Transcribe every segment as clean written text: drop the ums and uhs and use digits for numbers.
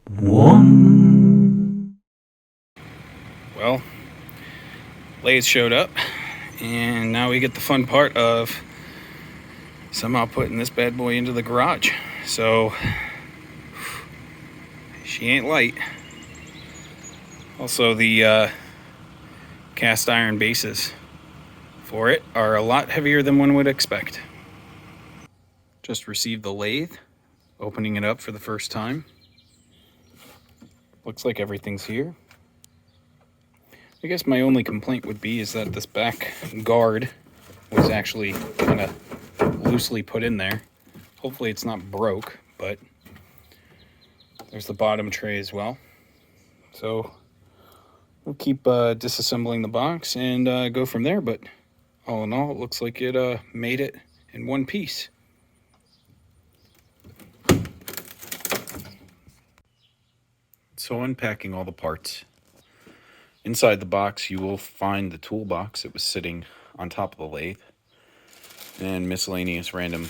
one. Well, Lathe showed up, and now we get the fun part of somehow putting this bad boy into the garage. So, she ain't light. Also, the cast iron bases for it are a lot heavier than one would expect. Just received the lathe, opening it up for the first time. Looks like everything's here. I guess my only complaint would be is that this back guard was actually kind of loosely put in there. Hopefully it's not broke, but there's the bottom tray as well. So we'll keep disassembling the box and go from there, but all in all, it looks like it made it in one piece. So unpacking all the parts. Inside the box, you will find the toolbox. It was sitting on top of the lathe. And miscellaneous random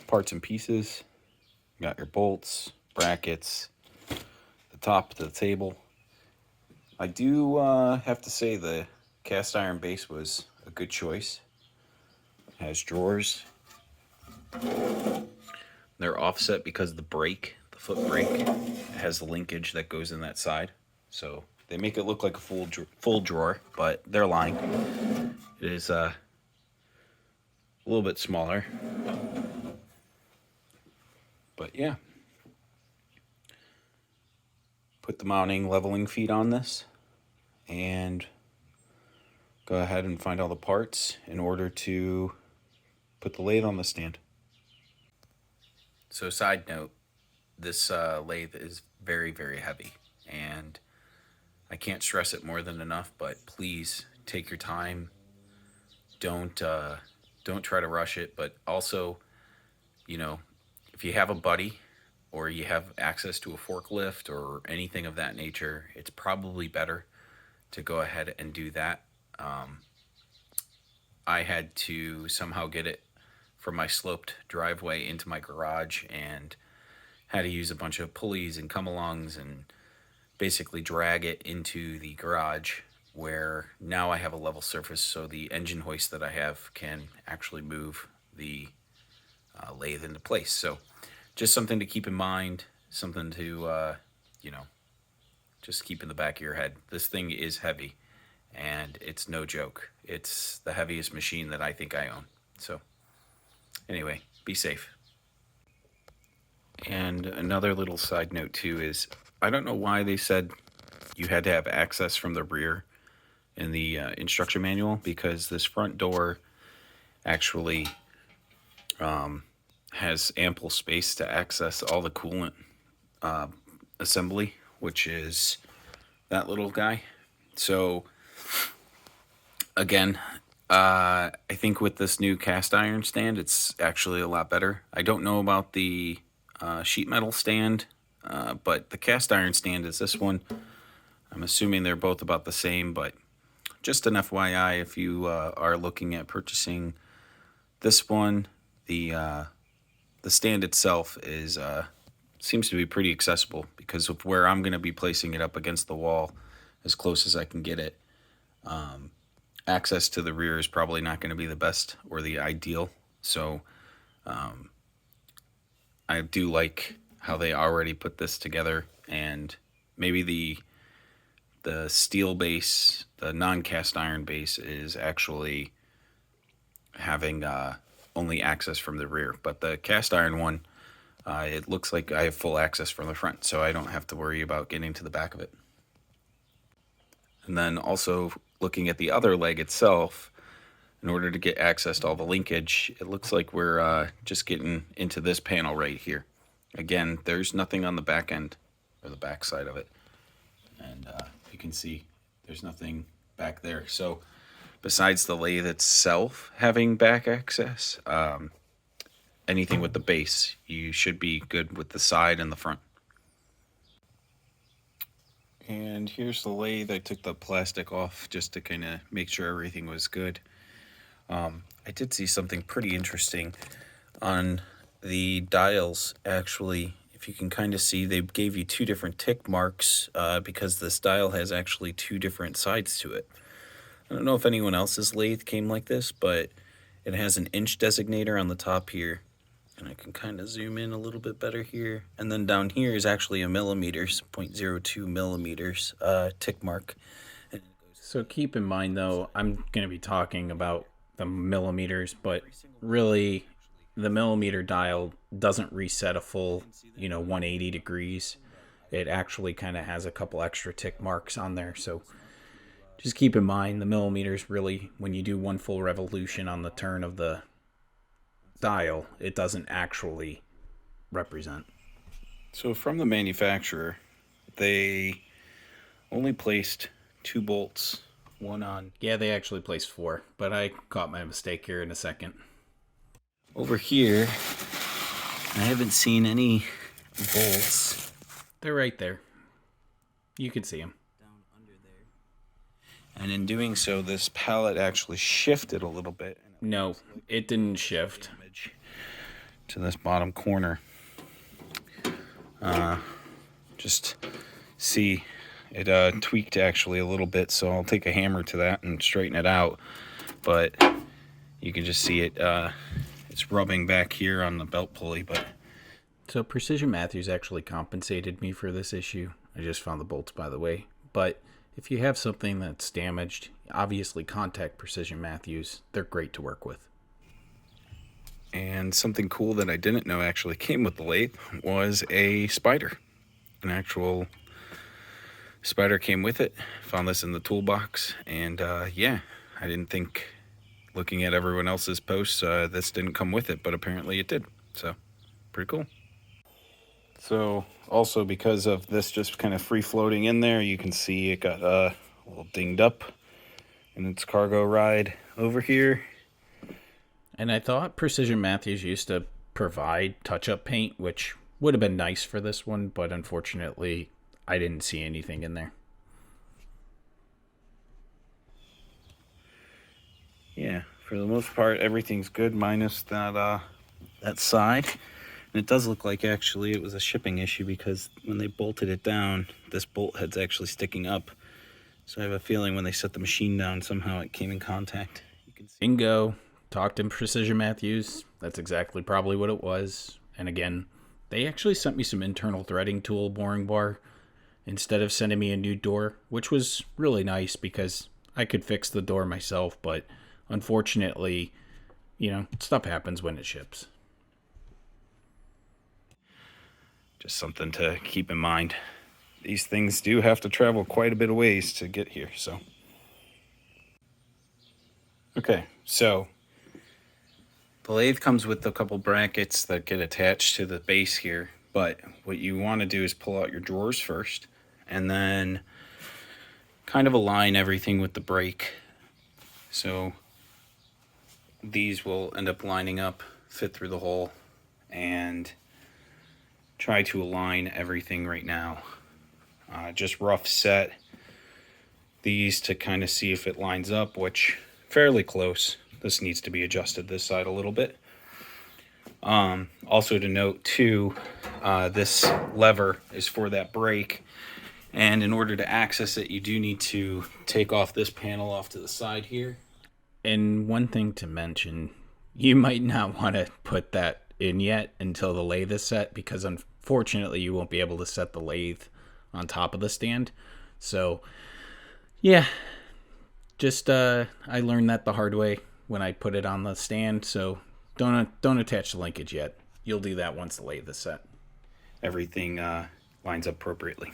parts and pieces. You got your bolts, brackets, the top of the table. I do have to say the cast iron base was a good choice. It has drawers. They're offset because of the brake, the foot brake. It has the linkage that goes in that side. So they make it look like a full drawer, but they're lying. It is a little bit smaller. But yeah. Put the mounting leveling feet on this and go ahead and find all the parts in order to put the lathe on the stand. So side note, this lathe is very, very heavy, and I can't stress it more than enough, but please take your time. Don't try to rush it, but also, you know, if you have a buddy or you have access to a forklift or anything of that nature, it's probably better to go ahead and do that. I had to somehow get it from my sloped driveway into my garage and had to use a bunch of pulleys and come-alongs and basically drag it into the garage, where now I have a level surface, so the engine hoist that I have can actually move the lathe into place. So just something to keep in mind, something to, just keep in the back of your head. This thing is heavy, and it's no joke. It's the heaviest machine that I think I own. So anyway, be safe. And another little side note too is, I don't know why they said you had to have access from the rear in the instruction manual, because this front door actually has ample space to access all the coolant assembly, which is that little guy. So again, I think with this new cast iron stand, it's actually a lot better. I don't know about the sheet metal stand, but the cast iron stand is this one. I'm assuming they're both about the same, but just an FYI, if you are looking at purchasing this one, the stand itself is seems to be pretty accessible because of where I'm going to be placing it up against the wall as close as I can get it. Access to the rear is probably not going to be the best or the ideal, so I do like how they already put this together, and maybe the steel base, the non-cast iron base, is actually having only access from the rear. But the cast iron one, it looks like I have full access from the front, so I don't have to worry about getting to the back of it. And then also looking at the other leg itself, in order to get access to all the linkage, it looks like we're just getting into this panel right here. Again, there's nothing on the back end or the back side of it. And you can see there's nothing back there. So besides the lathe itself having back access, anything with the base, you should be good with the side and the front. And here's the lathe. I took the plastic off just to kind of make sure everything was good. I did see something pretty interesting on the dials. Actually, if if you can kind of see, they gave you two different tick marks because this dial has actually two different sides to it. I don't know if anyone else's lathe came like this, but it has an inch designator on the top here. And I can kind of zoom in a little bit better here. And then down here is actually a millimeters, 0.02 millimeters tick mark. So keep in mind, though, I'm going to be talking about the millimeters, but really the millimeter dial doesn't reset a full, 180 degrees. It actually kind of has a couple extra tick marks on there. So just keep in mind the millimeters really, when you do one full revolution on the turn of the dial, it doesn't actually represent. So from the manufacturer, they only placed 2 bolts, one on. Yeah, they actually placed 4, but I caught my mistake here in a second. Over here, I haven't seen any bolts. They're right there. You can see them. Down under there. And in doing so, this pallet actually shifted a little bit. No, it didn't shift. To this bottom corner. Just see it tweaked actually a little bit, so I'll take a hammer to that and straighten it out. But you can just see it, it's rubbing back here on the belt pulley. But so Precision Matthews actually compensated me for this issue. I just found the bolts, by the way. But if you have something that's damaged, obviously contact Precision Matthews. They're great to work with. And something cool that I didn't know actually came with the lathe was a spider. An actual spider came with it. Found this in the toolbox. And yeah, I didn't think, looking at everyone else's posts, this didn't come with it, but apparently it did. So, pretty cool. So, also because of this just kind of free floating in there, you can see it got a little dinged up in its cargo ride over here. And I thought Precision Matthews used to provide touch-up paint, which would have been nice for this one, but unfortunately, I didn't see anything in there. Yeah, for the most part, everything's good, minus that that side. And it does look like actually it was a shipping issue because when they bolted it down, this bolt head's actually sticking up. So I have a feeling when they set the machine down, somehow it came in contact. You can see. Bingo. Talked in Precision Matthews. That's exactly probably what it was. And again, they actually sent me some internal threading tool boring bar instead of sending me a new door, which was really nice because I could fix the door myself, but unfortunately, stuff happens when it ships. Just something to keep in mind. These things do have to travel quite a bit of ways to get here, so. Okay, so the lathe comes with a couple brackets that get attached to the base here, but what you want to do is pull out your drawers first and then kind of align everything with the brake. So these will end up lining up, fit through the hole, and try to align everything right now. Just rough set these to kind of see if it lines up, which fairly close. This needs to be adjusted this side a little bit. Also to note too, this lever is for that brake, and in order to access it, you do need to take off this panel off to the side here. And one thing to mention, you might not want to put that in yet until the lathe is set, because unfortunately you won't be able to set the lathe on top of the stand. So yeah, just I learned that the hard way when I put it on the stand, so don't attach the linkage yet. You'll do that once the lathe is set. Everything lines up appropriately.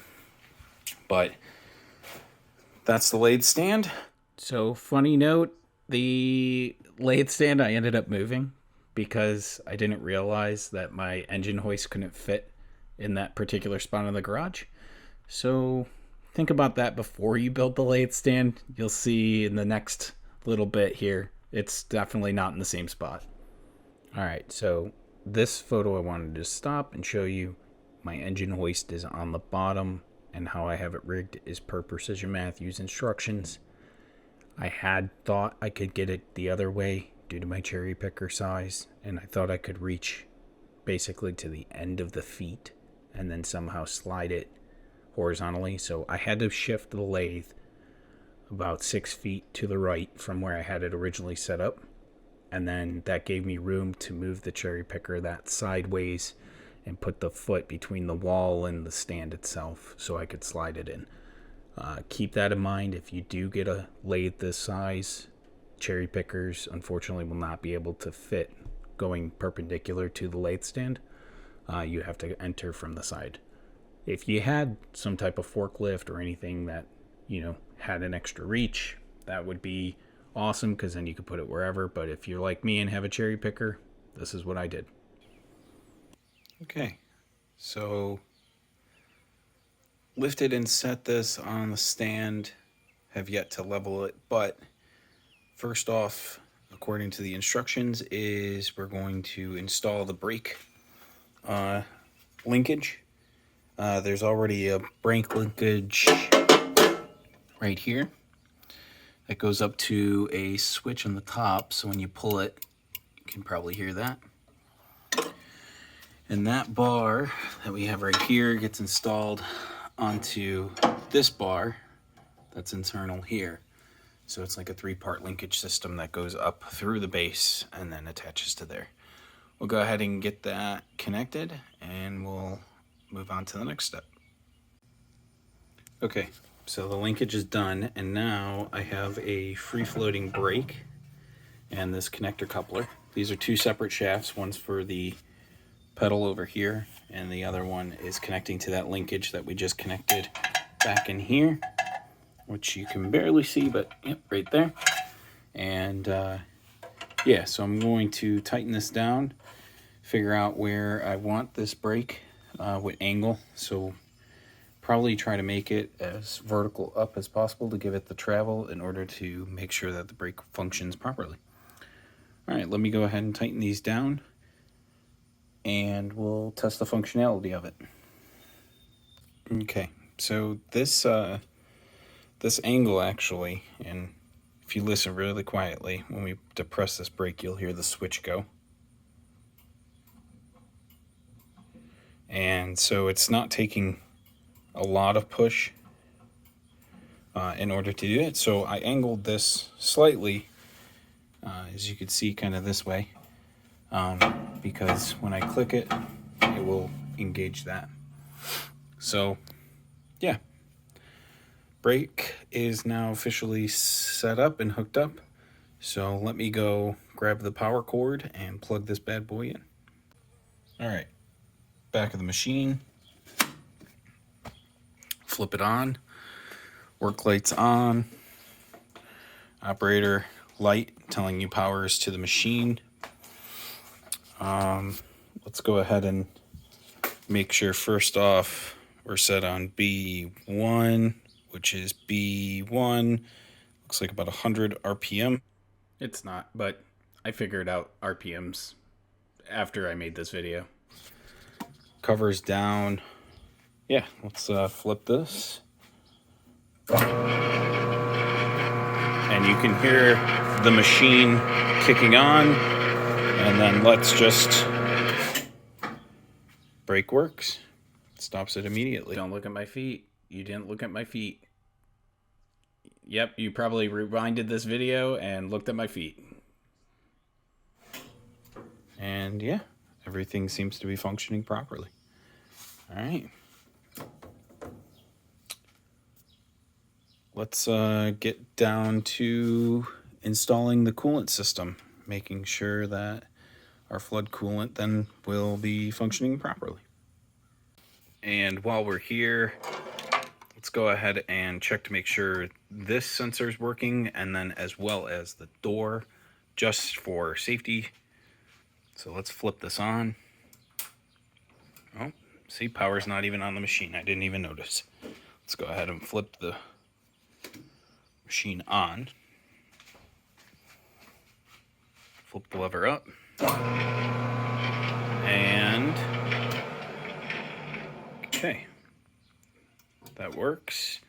But that's the lathe stand. So funny note, the lathe stand I ended up moving because I didn't realize that my engine hoist couldn't fit in that particular spot in the garage. So think about that before you build the lathe stand. You'll see in the next little bit here, it's definitely not in the same spot. All right, so this photo I wanted to stop and show you. My engine hoist is on the bottom, and how I have it rigged is per Precision Matthews instructions. I had thought I could get it the other way due to my cherry picker size, and I thought I could reach basically to the end of the feet and then somehow slide it horizontally. So I had to shift the lathe about 6 feet to the right from where I had it originally set up. And then that gave me room to move the cherry picker that sideways and put the foot between the wall and the stand itself so I could slide it in. Keep that in mind. If you do get a lathe this size, cherry pickers unfortunately will not be able to fit going perpendicular to the lathe stand. You have to enter from the side. If you had some type of forklift or anything that, had an extra reach, that would be awesome, because then you could put it wherever. But if you're like me and have a cherry picker, this is what I did. Okay, so lifted and set this on the stand, have yet to level it, but first off, according to the instructions, is we're going to install the brake linkage. There's already a brake linkage right here that goes up to a switch on the top, so when you pull it, you can probably hear that. And that bar that we have right here gets installed onto this bar that's internal here. So it's like a 3-part linkage system that goes up through the base and then attaches to there. We'll go ahead and get that connected and we'll move on to the next step. Okay, so the linkage is done, and now I have a free-floating brake and this connector coupler. These are 2 separate shafts. One's for the pedal over here, and the other one is connecting to that linkage that we just connected back in here, which you can barely see, but yep, right there. And yeah, so I'm going to tighten this down, figure out where I want this brake, what angle. So probably try to make it as vertical up as possible to give it the travel in order to make sure that the brake functions properly. All right, let me go ahead and tighten these down, and we'll test the functionality of it. Okay, so this angle actually, and if you listen really quietly, when we depress this brake, you'll hear the switch go. And so it's not taking a lot of push in order to do it. So I angled this slightly, as you can see, kind of this way, because when I click it, it will engage that. So yeah, brake is now officially set up and hooked up. So let me go grab the power cord and plug this bad boy in. All right, back of the machine. Flip it on. Work light's on. Operator light telling you power is to the machine. Let's go ahead and make sure first off we're set on B1, which is B1. Looks like about 100 RPM. It's not, but I figured out RPMs after I made this video. Cover's down. Yeah, let's flip this. And you can hear the machine kicking on. And then let's just... Brake works. It stops it immediately. Don't look at my feet. You didn't look at my feet. Yep, you probably rewinded this video and looked at my feet. And yeah, everything seems to be functioning properly. All right. Let's get down to installing the coolant system, making sure that our flood coolant then will be functioning properly. And while we're here, let's go ahead and check to make sure this sensor is working, and then as well as the door, just for safety. So let's flip this on. Oh, see, power's not even on the machine. I didn't even notice. Let's go ahead and flip the machine on. Flip the lever up. And okay, that works.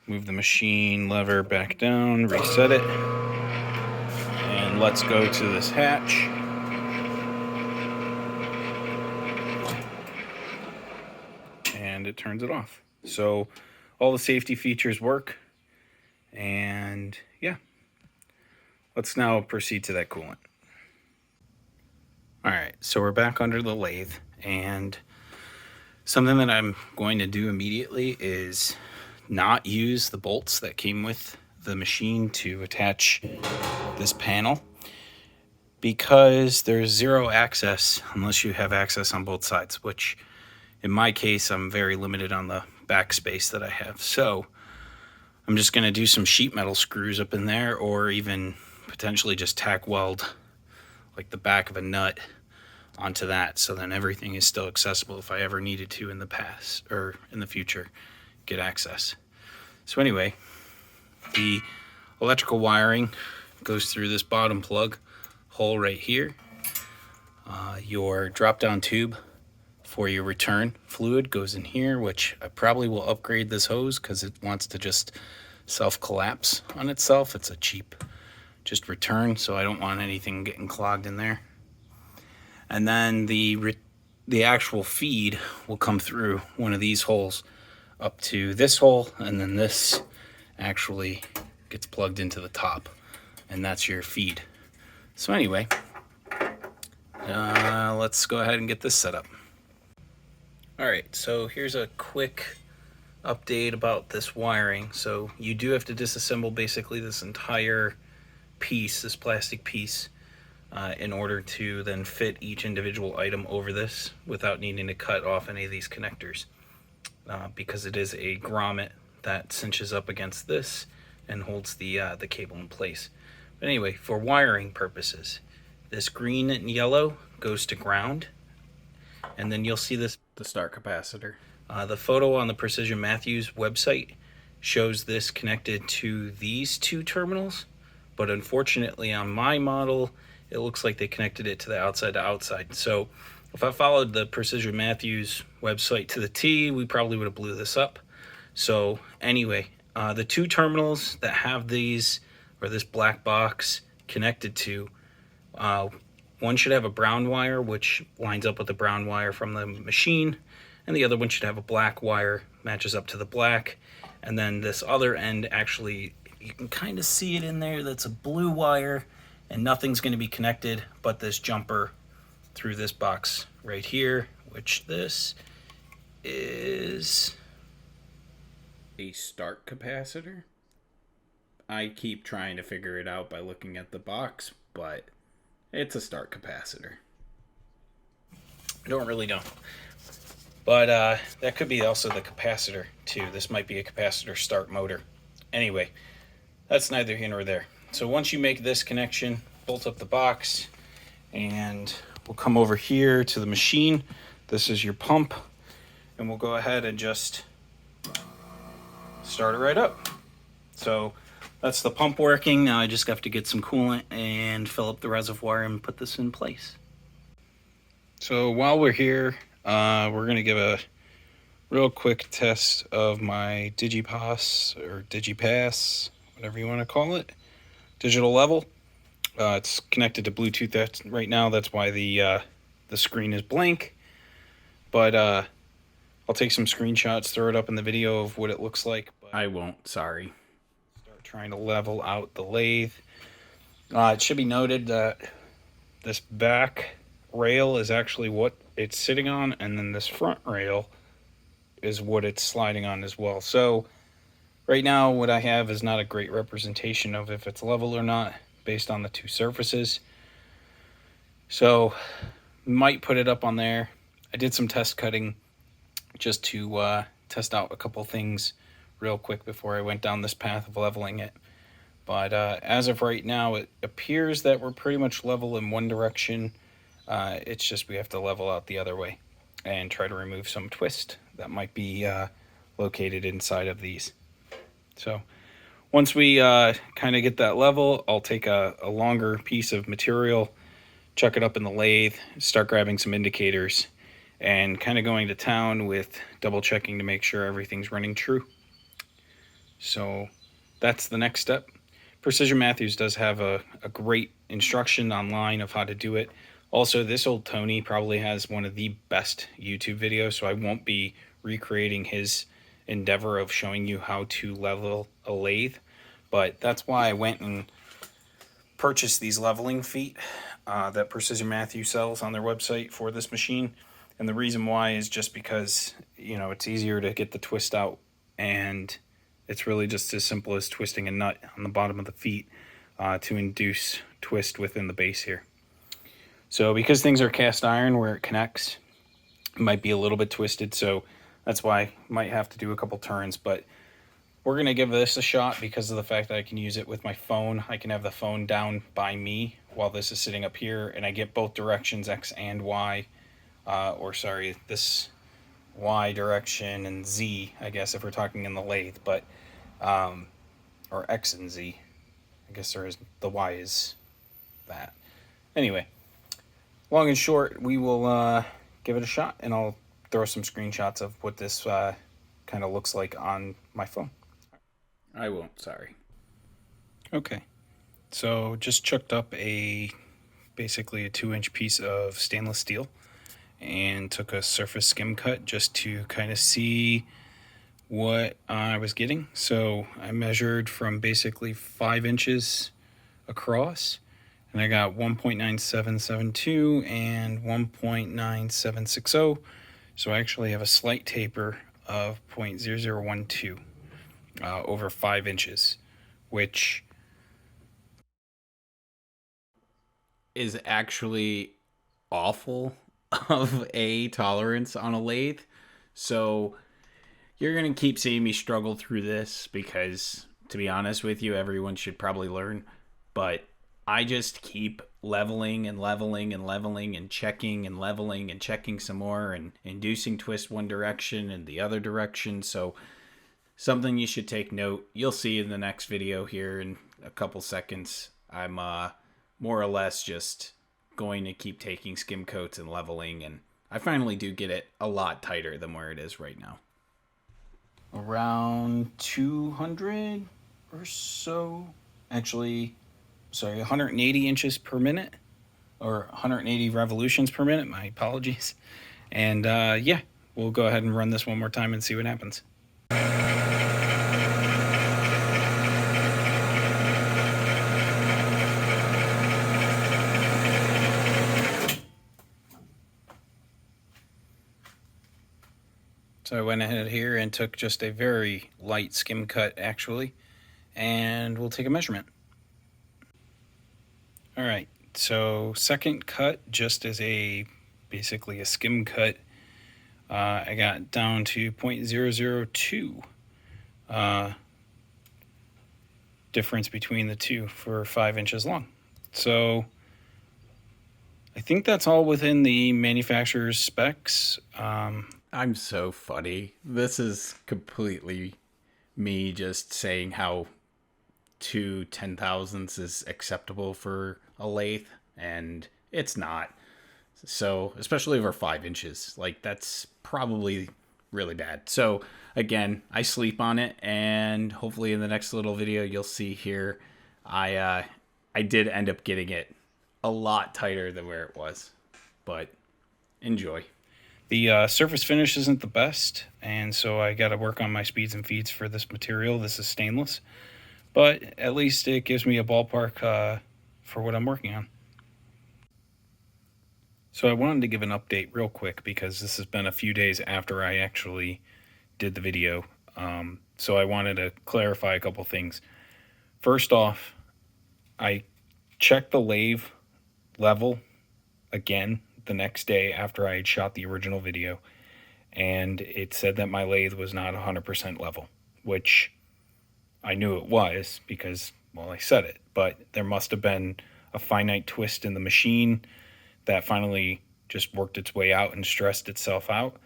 Move the machine lever back down, reset it, and let's go to this hatch. and it turns it off. So all the safety features work, and yeah. Let's now proceed to that coolant. All right, so we're back under the lathe, and something that I'm going to do immediately is not use the bolts that came with the machine to attach this panel, because there's zero access unless you have access on both sides, which in my case, I'm very limited on the back space that I have. So I'm just going to do some sheet metal screws up in there, or even potentially just tack weld like the back of a nut onto that, so then everything is still accessible if I ever needed to in the past or in the future get access. So anyway, the electrical wiring goes through this bottom plug hole right here. Your drop down tube for your return fluid goes in here, which I probably will upgrade this hose because it wants to just self collapse on itself. It's a cheap just return, so I don't want anything getting clogged in there. And then the actual feed will come through one of these holes up to this hole, and then this actually gets plugged into the top, and that's your feed. So anyway, let's go ahead and get this set up. All right, so here's a quick update about this wiring. So you do have to disassemble basically this entire piece, this plastic piece, in order to then fit each individual item over this without needing to cut off any of these connectors, because it is a grommet that cinches up against this and holds the cable in place. But anyway, for wiring purposes, this green and yellow goes to ground, and then you'll see this, The start capacitor. the photo on the Precision Matthews website shows this connected to these two terminals, but unfortunately on my model it looks like they connected it to the outside to outside. So if I followed the Precision Matthews website to the T, we probably would have blew this up. So anyway, the two terminals that have these, or this black box connected to, one should have a brown wire which lines up with the brown wire from the machine, and the other one should have a black wire, matches up to the black. And then this other end, actually you can kind of see it in there, that's a blue wire, and nothing's going to be connected but this jumper through this box right here, which this is A start capacitor? I keep trying to figure it out by looking at the box, but it's a start capacitor. I don't really know. But that could be also the capacitor too. This might be a capacitor start motor. Anyway, that's neither here nor there. So once you make this connection, bolt up the box, and we'll come over here to the machine. This is your pump, and we'll go ahead and just start it right up. So that's the pump working. Now I just have to get some coolant and fill up the reservoir and put this in place. So while we're here, we're going to give a real quick test of my Digipass or Digipass, whatever you want to call it, digital level. It's connected to Bluetooth right now. That's why the screen is blank. But I'll take some screenshots, throw it up in the video of what it looks like. But I won't, sorry. start trying to level out the lathe. It should be noted that this back rail is actually what it's sitting on, and then this front rail is what it's sliding on as well. So right now what I have is not a great representation of if it's level or not based on the two surfaces. So might put it up on there. I did some test cutting just to test out a couple things real quick before I went down this path of leveling it. But as of right now, it appears that we're pretty much level in one direction. It's just we have to level out the other way and try to remove some twist that might be located inside of these. So once we kind of get that level, I'll take a longer piece of material, chuck it up in the lathe, start grabbing some indicators, and kind of going to town with double checking to make sure everything's running true. So that's the next step. Precision Matthews does have a great instruction online of how to do it. Also, this old Tony probably has one of the best YouTube videos, so I won't be recreating his endeavor of showing you how to level a lathe. But that's why I went and purchased these leveling feet that Precision Matthew sells on their website for this machine. And the reason why is just because, you know, it's easier to get the twist out, and it's really just as simple as twisting a nut on the bottom of the feet to induce twist within the base here. So because things are cast iron where it connects, it might be a little bit twisted, so that's why I might have to do a couple turns, but we're going to give this a shot because of the fact that I can use it with my phone. I can have the phone down by me while this is sitting up here, and I get both directions, X and Y, this Y direction and Z, I guess, if we're talking in the lathe, but, or X and Z. I guess the Y is that. Anyway, long and short, we will give it a shot, and I'll throw some screenshots of what this kind of looks like on my phone. I won't, sorry. Okay, so just chucked up basically a 2-inch piece of stainless steel and took a surface skim cut just to kind of see what I was getting. So I measured from basically 5 inches across, and I got 1.9772 and 1.9760. So I actually have a slight taper of 0.0012 over 5 inches, which is actually awful of a tolerance on a lathe. So you're going to keep seeing me struggle through this because, to be honest with you, everyone should probably learn. But I just keep leveling and leveling and leveling and checking and leveling and checking some more and inducing twist one direction and the other direction. So something you should take note. You'll see in the next video here in a couple seconds. I'm more or less just going to keep taking skim coats and leveling, and I finally do get it a lot tighter than where it is right now. Around 200 or so, actually, sorry, 180 inches per minute, or 180 revolutions per minute, my apologies. And yeah, we'll go ahead and run this one more time and see what happens. So I went ahead here and took just a very light skim cut, actually, and we'll take a measurement. All right, so second cut, just as basically a skim cut, I got down to 0.002 difference between the two for 5 inches long. So I think that's all within the manufacturer's specs. I'm so funny. This is completely me just saying how 2 10,000ths is acceptable for a lathe, and it's not. So, especially over 5 inches, like that's probably really bad. So, again, I sleep on it, and hopefully in the next little video you'll see here, I did end up getting it a lot tighter than where it was, but enjoy. The surface finish isn't the best, and so I got to work on my speeds and feeds for this material. This is stainless, but at least it gives me a ballpark for what I'm working on. So I wanted to give an update real quick because this has been a few days after I actually did the video. So I wanted to clarify a couple things. First off, I checked the lathe level again the next day after I had shot the original video, and it said that my lathe was not 100% level, which I knew it was because, well, I said it, but there must have been a finite twist in the machine that finally just worked its way out and stressed itself out.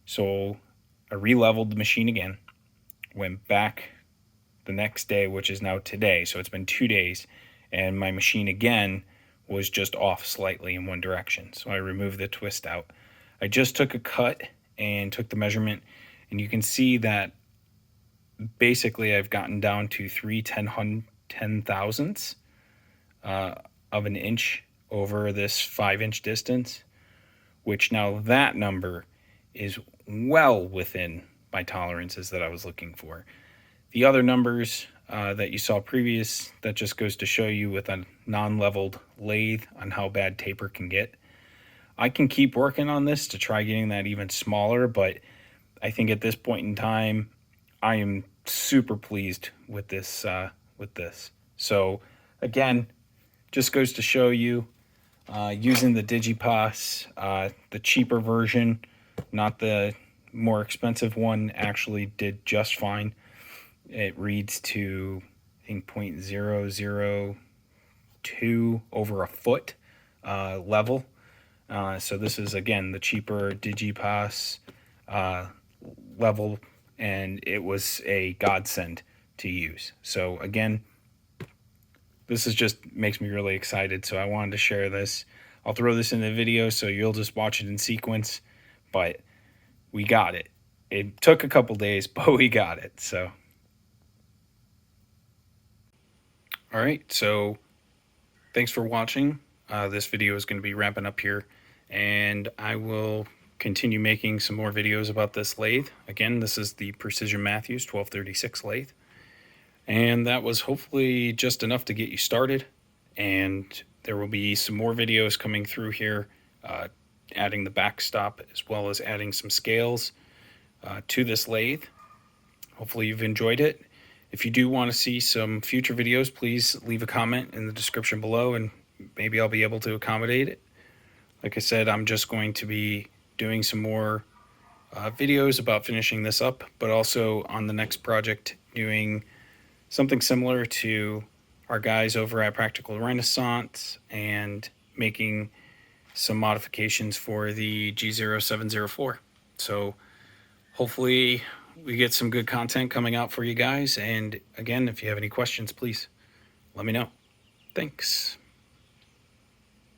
So I re-leveled the machine again, went back the next day, which is now today, so it's been 2 days, and my machine again was just off slightly in one direction. So I removed the twist out. I just took a cut and took the measurement, and you can see that basically I've gotten down to 3 10,000ths of an inch over this 5-inch distance, which now that number is well within my tolerances that I was looking for. The other numbers that you saw previous, that just goes to show you with a non-leveled lathe on how bad taper can get. I can keep working on this to try getting that even smaller, but I think at this point in time, I am super pleased with this. So again, just goes to show you using the Digipass, the cheaper version, not the more expensive one, actually did just fine. It reads to, I think, 0.002 over a foot level. So this is, again, the cheaper Digipass level, and it was a godsend to use. So again, this is just makes me really excited, so I wanted to share this. I'll throw this in the video so you'll just watch it in sequence, but we got it. It took a couple days, but we got it. So all right, so thanks for watching. This video is going to be wrapping up here, and I will continue making some more videos about this lathe. Again, this is the Precision Matthews 1236 lathe, and that was hopefully just enough to get you started. And there will be some more videos coming through here, adding the backstop as well as adding some scales to this lathe. Hopefully you've enjoyed it. If you do want to see some future videos, please leave a comment in the description below, and maybe I'll be able to accommodate it. Like I said, I'm just going to be doing some more videos about finishing this up, but also on the next project doing something similar to our guys over at Practical Renaissance and making some modifications for the G0704. So hopefully we get some good content coming out for you guys. And again, if you have any questions, please let me know. Thanks.